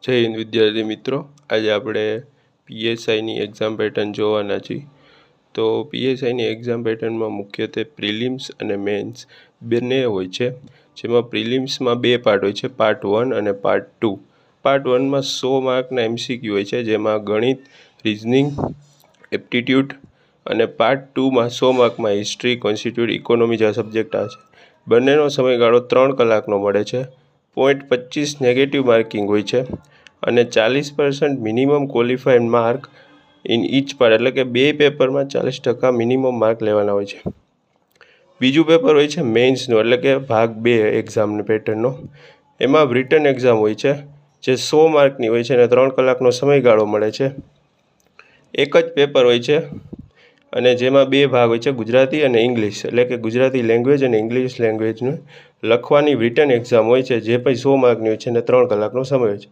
જય હિન્દ વિદ્યાર્થી મિત્રો, આજે આપણે પીએસઆઈની એક્ઝામ પેટર્ન જોવાના છીએ. તો પીએસઆઈની એક્ઝામ પેટર્નમાં મુખ્યત્વે પ્રિલિમ્સ અને મેન્સ બંને હોય છે. જેમાં પ્રિલિમ્સમાં બે પાર્ટ હોય છે, પાર્ટ 1 અને પાર્ટ 2. પાર્ટ 1માં 100 માર્કના એમસીક્યુ હોય છે, જેમાં ગણિત, રિઝનિંગ, એપ્ટિટ્યૂડ, અને પાર્ટ 2માં 100 માર્કમાં હિસ્ટ્રી, કોન્સ્ટિટ્યૂટ, ઇકોનોમી જેવા સબ્જેક્ટ આવે છે. બંનેનો સમયગાળો 3 કલાકનો મળે છે. 0.25 નેગેટિવ માર્કિંગ હોય છે અને 40% minimum qualified mark in each part, એટલે કે બે પેપરમાં 40% મિનિમમ માર્ક લેવાના હોય છે. બીજું પેપર હોય છે મેન્સનું, એટલે કે ભાગ 2 એક્ઝામની પેટર્નનો. એમાં રિટન એક્ઝામ હોય છે, જે 100 માર્કની હોય છે અને 3 કલાકનો સમયગાળો મળે છે. એક જ પેપર હોય છે અને જેમાં બે ભાગ હોય છે, ગુજરાતી અને ઇંગ્લિશ, એટલે કે ગુજરાતી લેંગ્વેજ અને ઇંગ્લિશ લેંગ્વેજનું લખવાની રિટન એક્ઝામ હોય છે, જે પછી 100 માર્કની હોય છે અને 3 કલાકનો સમય હોય છે.